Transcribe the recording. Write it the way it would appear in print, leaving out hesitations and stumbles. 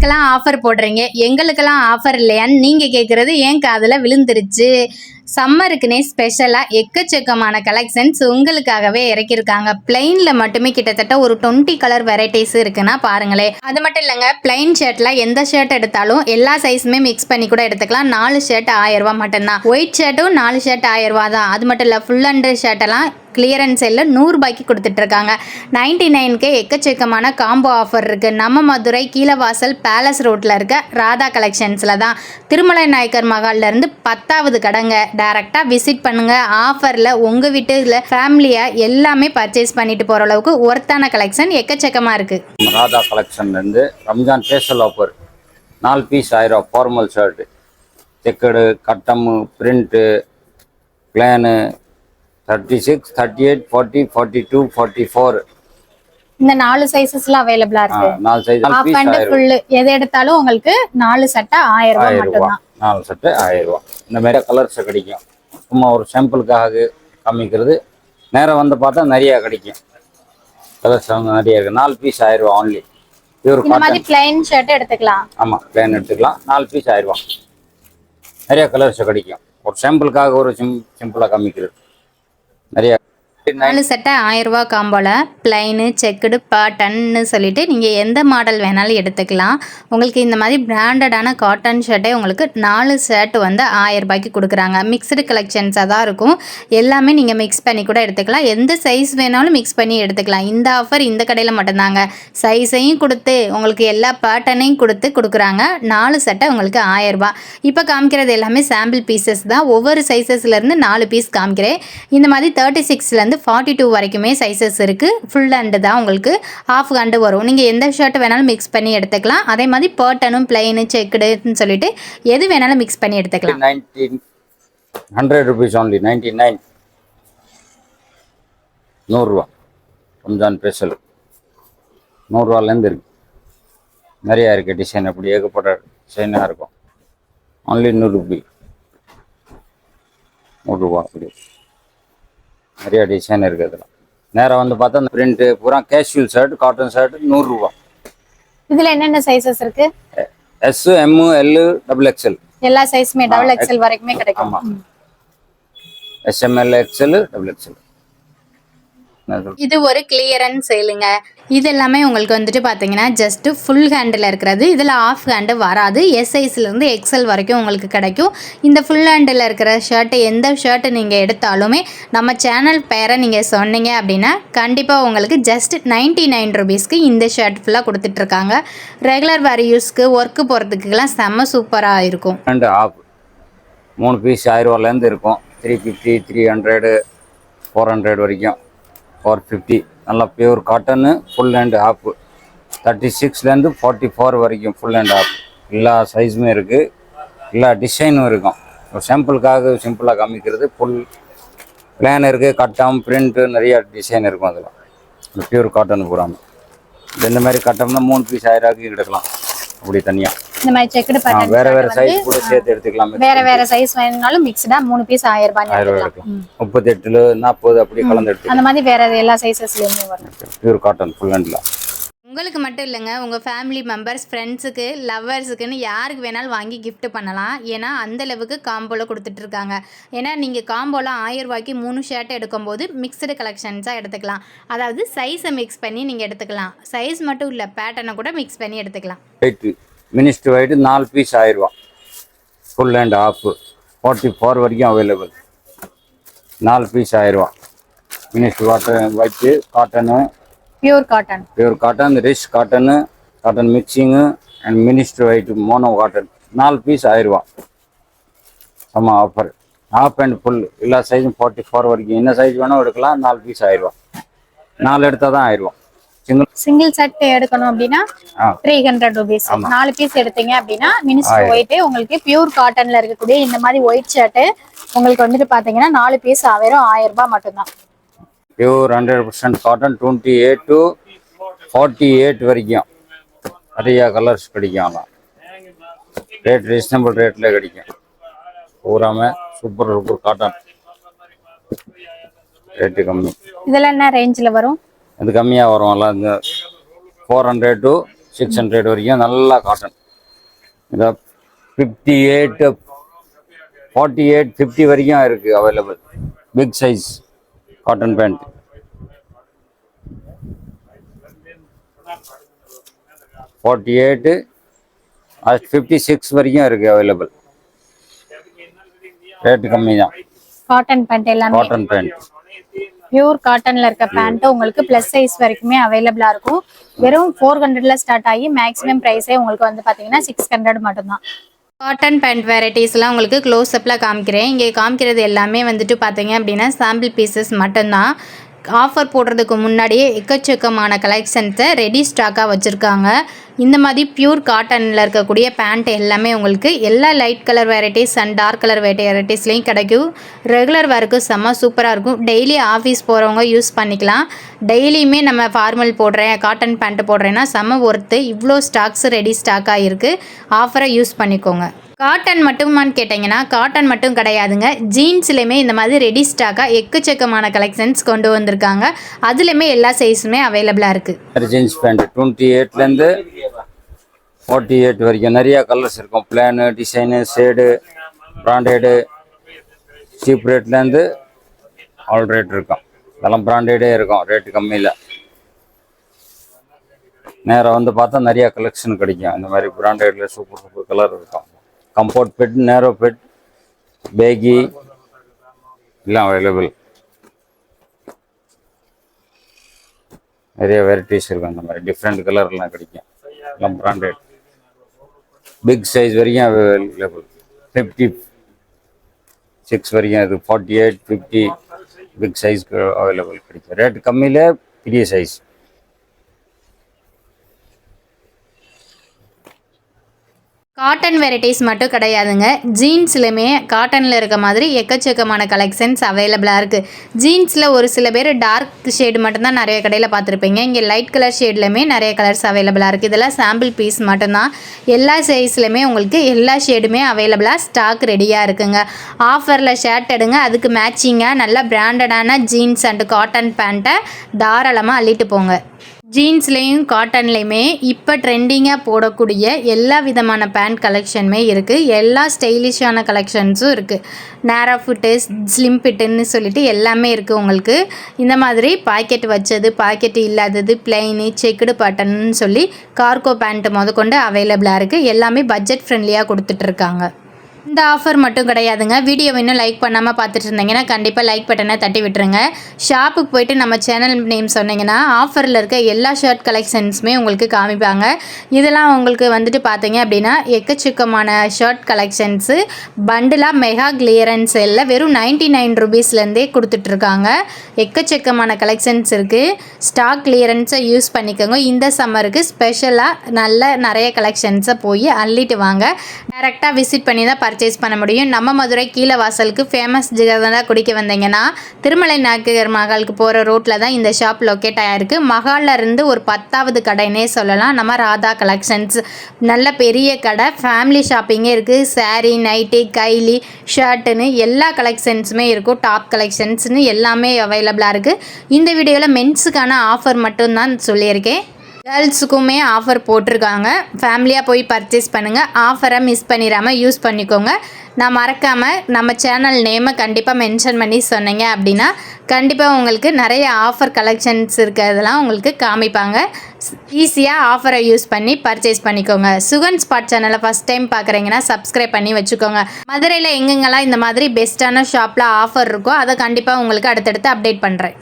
ஆண்களுக்கெல்லாம் offer போடுறீங்க, எங்களுக்கெல்லாம் offer இல்லையான்னு நீங்க கேட்குறது என் காதுல விழுந்துருச்சு. சம்மருக்குனே ஸ்பெஷலாக எக்கச்சக்கமான கலெக்ஷன்ஸ் உங்களுக்காகவே இறக்கியிருக்காங்க. பிளெயினில் மட்டுமே கிட்டத்தட்ட ஒரு 20 கலர் வெரைட்டிஸ் இருக்குன்னா பாருங்களேன். அது மட்டும் இல்லைங்க, பிளெயின் ஷர்ட்டில் எந்த ஷர்ட் எடுத்தாலும் எல்லா சைஸுமே மிக்ஸ் பண்ணி கூட எடுத்துக்கலாம். 4 ஷர்ட் 1000 ரூபா மட்டும்தான். ஒயிட் ஷர்ட்டும் 4 ஷர்ட் 1000 ரூபா தான். அது மட்டும் இல்லை, ஃபுல் அண்ட் ஷர்ட்டெல்லாம் கிளியரன்ஸ் செல்ல 100 ரூபாய்க்கு கொடுத்துட்டு இருக்காங்க. 99க்கு எக்கச்சக்கமான காம்போ ஆஃபர் இருக்குது. நம்ம மதுரை கீழவாசல் பேலஸ் ரோட்டில் இருக்க ராதா கலெக்ஷன்ஸில் தான். திருமலை நாயக்கர் மகால்லேருந்து 10வது கடைங்க. டைரெக்டாக விசிட் பண்ணுங்கள். ஆஃபரில் உங்கள் வீட்டில் ஃபேமிலியாக எல்லாமே பர்ச்சேஸ் பண்ணிட்டு போகிற அளவுக்கு ஒர்த்தான கலெக்ஷன் எக்கச்சக்கமாக இருக்குது. ராதா கலெக்ஷன்லேருந்து Ramzan special offer 4 piece 1000 formal shirt, checked, கட்டமு, பிரிண்ட்டு, பிளானு 36, 38, 40, 42, 44. இந்த 4 சைஸஸ்ல அவைலபிளா இருக்கு. 4 சைஸ் ஹாஃப் அண்ட் ஃபுல் எது எடுத்தாலும் உங்களுக்கு 4 சட்டை 1000 ரூபாய் மட்டும் தான். 4 சட்டை 1000 ரூபாய். இந்த மாதிரி கலர்ஸ் கிடைக்கும். சும்மா ஒரு சாம்பிளுக்காக காமிக்கிறது. நேரம் வந்து பார்த்தா நிறைய கிடைக்கும். கலர்ஸ் வந்து நிறைய இருக்கு. 4 பீஸ் 1000 ரூபாய் ஒன்லி. பியூர் இந்த மாதிரி பிளைன் ஷர்ட் எடுத்துக்கலாம். ஆமா, பிளைன் எடுத்துக்கலாம். 4 பீஸ் 1000 ரூபாய். நிறைய கலர்ஸ் கிடைக்கும். ஒரு சாம்பிளுக்காக ஒரு சிம்பிளா காமிக்கிறது. நிறைய 4 சட்டை 1000 ரூபா காம்போல பிளைனு, செக்குடு, பாட்டன்னு சொல்லிட்டு நீங்கள் எந்த மாடல் வேணாலும் எடுத்துக்கலாம். உங்களுக்கு இந்த மாதிரி பிராண்டடான காட்டன் ஷர்ட்டே உங்களுக்கு 4 ஷர்ட் வந்து 1000 ரூபாய்க்கு கொடுக்குறாங்க. மிக்சடு கலெக்ஷன்ஸாக தான் இருக்கும். எல்லாமே நீங்கள் மிக்ஸ் பண்ணி கூட எடுத்துக்கலாம். எந்த சைஸ் வேணாலும் மிக்ஸ் பண்ணி எடுத்துக்கலாம். இந்த ஆஃபர் இந்த கடையில் மட்டும்தாங்க. சைஸையும் கொடுத்து உங்களுக்கு எல்லா பேட்டர்னையும் கொடுக்குறாங்க. 4 சட்டை உங்களுக்கு 1000 ரூபா. இப்போ காமிக்கிறது எல்லாமே சாம்பிள் பீசஸ் தான். ஒவ்வொரு சைஸஸ்லேருந்து 4 பீஸ் காமிக்கிறேன். இந்த மாதிரி 36லேருந்து 42 வரைக்குமே சைஸஸ் இருக்குது. ஃபுல் ஹேண்டு தான், உங்களுக்கு ஹாஃப் ஹேண்டு வரும். நீங்கள் எந்த ஷர்ட் வேணாலும் மிக்ஸ் பண்ணி எடுத்துக்கலாம். அதே மாதிரி பர்ட்டனும் பிளைனு செக்குடுன்னு சொல்லிட்டு எது வேணாலும் மிக்ஸ் பண்ணி எடுத்துக்கலாம். 100 rupees only. 99, 100 ரூபா. ரம்ஜான் ஸ்பெஷல் 100 ரூபாலேருந்து இருக்கு. நிறையா இருக்குது டிசைன். அப்படி ஏகப்பட்ட டிசைனாக இருக்கும். Only 100 Ruby. 100 ரூபா. அப்படி நிறைய டிசைன் இருக்குது. அதில் நேரம் வந்து பார்த்தா அந்த பிரிண்ட்டு பூரா கேஷுவல் ஷர்ட், காட்டன் ஷர்ட் 100 ரூபா. இதுல என்னென்ன சைஸஸ் இருக்கு? S, M, L, XXL. எல்லா சைஸுமே XXL வரைக்குமே கிடைக்கும். SML, XL, XXL. இது ஒரு கிளியரன்ஸ் சேலுங்க. இது எல்லாமே உங்களுக்கு வந்துட்டு பார்த்தீங்கன்னா ஜஸ்ட் ஃபுல் ஹேண்டில் இருக்கிறது. இதில் ஆஃப் ஹேண்டு வராது. எஸ் சைஸ்லேருந்து XL வரைக்கும் உங்களுக்கு கிடைக்கும். இந்த ஃபுல் ஹேண்டில் இருக்கிற ஷர்ட்டு எந்த ஷர்ட்டு நீங்கள் எடுத்தாலுமே நம்ம சேனல் பேரை நீங்கள் சொன்னீங்க அப்படின்னா கண்டிப்பாக உங்களுக்கு ஜஸ்ட் 99 ரூபீஸ்க்கு இந்த ஷர்ட் ஃபுல்லாக கொடுத்துட்ருக்காங்க. ரெகுலர் வேர் யூஸ்க்கு, ஒர்க்கு போகிறதுக்குலாம் செம்ம சூப்பராக இருக்கும். அண்ட் ஆஃப் 3 பீஸ் 1000 ரூபாலேருந்து இருக்கும். 350, 300, 400 வரைக்கும். 450 நல்லா pure cotton, full hand half. 36லேருந்து 44 வரைக்கும் ஃபுல் ஹேண்ட் ஆப். எல்லா சைஸுமே இருக்குது. எல்லா டிசைனும் இருக்கும். ஒரு சாம்பிளுக்காக சிம்பிளாக காமிக்கிறது. ஃபுல் பிளான் இருக்குது. கட்டம், பிரிண்ட்டு, நிறையா டிசைன் இருக்கும். அதில் பியூர் காட்டன் பூராமல். இந்த மாதிரி கட்டம்னா 3 பீஸ் 1000 ரூபாய்க்கு எடுக்கலாம். அப்படி தனியாக இந்த மாதிரி செக்குடு பேட்டர்ன் வேற சைஸ் கூட சேர்த்து எடுத்துக்கலாம். வேற சைஸ் வேணும்னாலும் மிக்ஸ்டா 3 பீஸ் 1000 ரூபாய் எடுக்கலாம். 38, 40 அப்படி கலந்து எடுத்துக்கலாம். அந்த மாதிரி வேற எல்லா சைஸஸ்லயுமே வரும். பியூர் காட்டன் ஃபுல் ஹேண்ட்ல. உங்களுக்கு மட்டும் இல்லைங்க, உங்கள் ஃபேமிலி மெம்பர்ஸ், ஃப்ரெண்ட்ஸுக்கு, லவ்வர்ஸுக்குன்னு யாருக்கு வேணாலும் வாங்கி கிஃப்ட் பண்ணலாம். ஏன்னா அந்த அளவுக்கு காம்போவில் கொடுத்துட்ருக்காங்க. ஏன்னா நீங்கள் காம்போவில் 1000 ரூபாய்க்கு 3 ஷர்ட் எடுக்கும்போது மிக்சடு கலெக்ஷன்ஸாக எடுத்துக்கலாம். அதாவது சைஸை மிக்ஸ் பண்ணி நீங்கள் எடுத்துக்கலாம். சைஸ் மட்டும் இல்லை, பேட்டர்னை கூட மிக்ஸ் பண்ணி எடுத்துக்கலாம். மினிஸ்டர் ஒயிட் 4 பீஸ் 1000 ரூபா. ஃபுல் ஹேண்ட் ஆஃப் 44 வரைக்கும் அவைலபிள். 4 பீஸ் 1000 ரூபா. Minister white, cotton, pure cotton, rich cotton, cotton mixing and minister white mono cotton 4 piece 1000 ரூபா. ஆமாம், ஆஃபர். ஹாஃப் அண்ட் ஃபுல் எல்லா சைஸும் 44 வரைக்கும். என்ன சைஸ் வேணால் எடுக்கலாம். 4 பீஸ் 1000 ரூபா. 4 எடுத்தால் தான் 1000 ரூபா. சிங்கிள் செட் எடுக்கணும் அப்படின்னா 300 ரூபீஸ். 4 பீஸ் எடுத்தீங்க அப்படின்னா மினிஸ்டர் ஒயிட் உங்களுக்கு பியூர் காட்டன்ல இருக்கக்கூடிய இந்த மாதிரி ஒயிட் ஷர்ட் உங்களுக்கு வந்துட்டு பாத்தீங்கன்னா 4 பீஸ் 1000 ரூபாய் மட்டும்தான். பியூர் 100% காட்டன் 28 to 48 வரைக்கும் நிறைய கலர்ஸ் கிடைக்கும். ரேட் ரீசனபிள் ரேட்ல கிடைக்கும். பூராமே சூப்பர் காட்டன். ரேட்டு கம்மி. இதெல்லாம் என்ன ரேஞ்சில் வரும்? அது கம்மியாக வரும். எல்லாம் இந்த 400 to 600 வரைக்கும் நல்லா காட்டன். இதை 58 48 50 வரைக்கும் இருக்குது available. Big size cotton pant. 48 56 வரைக்கும் இருக்குது அவைலபிள். ரேட்டு கம்மி தான். காட்டன் பேண்ட் எல்லாமே காட்டன் பேண்ட். பியூர் காட்டன்ல இருக்க பேண்ட் உங்களுக்கு பிளஸ் சைஸ் வரைக்குமே அவைலபிளா இருக்கும். வெறும் 400ல ஸ்டார்ட் ஆகி மேக்ஸிமம் பிரைஸே உங்களுக்கு வந்து பாத்தீங்கன்னா 600 மட்டும்தான். காட்டன் பேண்ட் வெரைட்டிஸ்லாம் உங்களுக்கு க்ளோஸ்அப்பில் காமிக்கிறேன். இங்கே காமிக்கிறது எல்லாமே வந்துட்டு பார்த்தீங்க அப்படின்னா சாம்பிள் பீசஸ் மட்டும்தான். ஆஃபர் போடுறதுக்கு முன்னாடியே எக்கச்சக்கமான கலெக்ஷன்ஸை ரெடி ஸ்டாக்காக வச்சுருக்காங்க. இந்த மாதிரி பியூர் காட்டனில் இருக்கக்கூடிய பேண்ட் எல்லாமே உங்களுக்கு எல்லா light colour varieties and dark colour வெரைட்டிஸ்லேயும் கிடைக்கும். ரெகுலர் வேருக்கு செம்ம சூப்பராக இருக்கும். டெய்லி ஆஃபீஸ் போகிறவங்க யூஸ் பண்ணிக்கலாம். டெய்லியுமே நம்ம ஃபார்மல் போடுறேன், காட்டன் பேண்ட்டு போடுறேன்னா செம்ம ஒர்த்து. இவ்வளோ ஸ்டாக்ஸ் ரெடி ஸ்டாக்காக இருக்குது. ஆஃபரை யூஸ் பண்ணிக்கோங்க. காட்டன் மட்டுமான்னு கேட்டிங்கன்னா காட்டன் மட்டும் கிடையாதுங்க. ஜீன்ஸ்லையுமே இந்த மாதிரி ரெடி ஸ்டாக்காக எக்கச்சக்கமான கலெக்ஷன்ஸ் கொண்டு வந்திருக்காங்க. அதுலேயுமே எல்லா சைஸுமே அவைலபிளாக இருக்குது. ஜீன்ஸ் பேண்ட் 28லேருந்து 48 வரைக்கும் நிறைய கலர்ஸ் இருக்கும். Plain, design, shade, branded. Cheap ரேட்லேருந்து ஆல் ரேட் இருக்கும். இதெல்லாம் பிராண்டடே இருக்கும் ரேட்டு கம்மியில். நேராக வந்து பார்த்தா நிறையா கலெக்ஷன் கிடைக்கும். இந்த மாதிரி பிராண்டடில் சூப்பர் சூப்பர் கலர் இருக்கும். கம்ஃபர்ட் ஃபிட், நேரோ ஃபிட், பேகி எல்லாம் அவைலபிள். நிறைய வெரைட்டிஸ் இருக்கும். அந்த மாதிரி டிஃப்ரெண்ட் கலர்லாம் கிடைக்கும். எல்லாம் பிராண்டட். பிக் சைஸ் வரைக்கும் அவைலபிள். 56 வரைக்கும் இது 48 50 பிக் சைஸ்க்கு அவைலபிள் கிடைக்கும். ரேட் கம்மியில் பெரிய சைஸ். காட்டன் வெரைட்டிஸ் மட்டும் கிடையாதுங்க. ஜீன்ஸ்லையுமே காட்டனில் இருக்க மாதிரி எக்கச்சக்கமான கலெக்ஷன்ஸ் அவைலபிளாக இருக்குது. ஜீன்ஸில் ஒரு சில பேர் டார்க் ஷேடு மட்டும்தான் நிறைய கடையில் பார்த்துருப்பீங்க. இங்கே லைட் கலர் ஷேட்லையுமே நிறைய கலர்ஸ் அவைலபிளாக இருக்குது. இதெல்லாம் சாம்பிள் பீஸ் மட்டும்தான். எல்லா சைஸ்லையுமே உங்களுக்கு எல்லா ஷேடுமே அவைலபிளாக ஸ்டாக் ரெடியாக இருக்குங்க. ஆஃபரில் ஷர்ட் எடுங்க, அதுக்கு மேட்சிங்காக நல்ல பிராண்டடான ஜீன்ஸ் அண்ட் காட்டன் பேண்ட்டை தாராளமாக அள்ளிட்டு போங்க. ஜீன்ஸ்லேயும் காட்டன்லேயுமே இப்போ ட்ரெண்டிங்காக போடக்கூடிய எல்லா விதமான பேண்ட் கலெக்ஷனுமே இருக்குது. எல்லா ஸ்டைலிஷான கலெக்ஷன்ஸும் இருக்குது. நேரோ ஃபிட்டு, ஸ்லிம் ஃபிட்டுன்னு சொல்லிட்டு எல்லாமே இருக்குது உங்களுக்கு. இந்த மாதிரி பாக்கெட் வச்சது, பாக்கெட் இல்லாதது, பிளெயினு, செக்குடு பட்டன்னு சொல்லி கார்கோ பேண்ட்டு முதற்கொண்டு அவைலபிளாக இருக்குது. எல்லாமே பட்ஜெட் ஃப்ரெண்ட்லியாக கொடுத்துட்ருக்காங்க. இந்த ஆஃபர் மட்டும் கிடையாதுங்க. வீடியோ இன்னும் லைக் பண்ணாமல் பார்த்துட்டு இருந்தீங்கன்னா கண்டிப்பாக லைக் பட்டனை தட்டி விட்டுருங்க. ஷாப்புக்கு போயிட்டு நம்ம சேனல் நேம் சொன்னீங்கன்னா ஆஃபரில் இருக்க எல்லா ஷர்ட் கலெக்ஷன்ஸுமே உங்களுக்கு காமிப்பாங்க. இதெல்லாம் உங்களுக்கு வந்துட்டு பார்த்தீங்க அப்படின்னா எக்கச்சக்கமான ஷர்ட் கலெக்ஷன்ஸு பண்டிலாக மெகா கிளியரன்ஸ் எல்லாம் வெறும் 99 ரூபீஸ்லேருந்தே கொடுத்துட்ருக்காங்க. எக்கச்சக்கமான கலெக்ஷன்ஸ் இருக்குது. ஸ்டாக் கிளியரன்ஸை யூஸ் பண்ணிக்கோங்க. இந்த சம்மருக்கு ஸ்பெஷலாக நல்ல நிறைய கலெக்ஷன்ஸை போய் அள்ளிட்டு வாங்க. டைரெக்டாக விசிட் பண்ணி தான் பர்ச்சேஸ் பண்ண முடியும். நம்ம மதுரை கீழே வாசலுக்கு ஃபேமஸ் ஜிகர்தண்டா குடிக்க வந்தீங்கன்னா திருமலை நாயக்கர் மகாலுக்கு போகிற ரோட்டில் தான் இந்த ஷாப் லொக்கேட் ஆகிருக்கு. மகாலில் இருந்து ஒரு 10வது கடைனே சொல்லலாம். நம்ம ராதா கலெக்ஷன்ஸ் நல்ல பெரிய கடை. ஃபேமிலி ஷாப்பிங்கே இருக்குது. சாரீ, நைட்டி, கைலி, ஷர்ட்டுன்னு எல்லா கலெக்ஷன்ஸுமே இருக்கும். டாப் கலெக்ஷன்ஸ்னு எல்லாமே அவைலபிளாக இருக்குது. இந்த வீடியோவில் மென்ஸுக்கான ஆஃபர் மட்டும்தான் சொல்லியிருக்கேன். கேர்ள்ஸுக்குமே ஆஃபர் போட்டிருக்காங்க. ஃபேமிலியாக போய் பர்ச்சேஸ் பண்ணுங்கள். ஆஃபரை மிஸ் பண்ணிடாமல் யூஸ் பண்ணிக்கோங்க. நான் மறக்காமல் நம்ம சேனல் நேமை கண்டிப்பாக மென்ஷன் பண்ணி சொன்னீங்க அப்படின்னா கண்டிப்பாக உங்களுக்கு நிறைய ஆஃபர் கலெக்ஷன்ஸ் இருக்கிறதெல்லாம் உங்களுக்கு காமிப்பாங்க. ஈஸியாக ஆஃபரை யூஸ் பண்ணி பர்ச்சேஸ் பண்ணிக்கோங்க. சுகன் ஸ்பாட் சேனலை ஃபஸ்ட் டைம் பார்க்குறீங்கன்னா சப்ஸ்கிரைப் பண்ணி வச்சுக்கோங்க. மதுரையில் எங்கெங்கெல்லாம் இந்த மாதிரி பெஸ்ட்டான ஷாப்பில் ஆஃபர் இருக்கோ அதை கண்டிப்பாக உங்களுக்கு அடுத்தடுத்து அப்டேட் பண்ணுறேன்.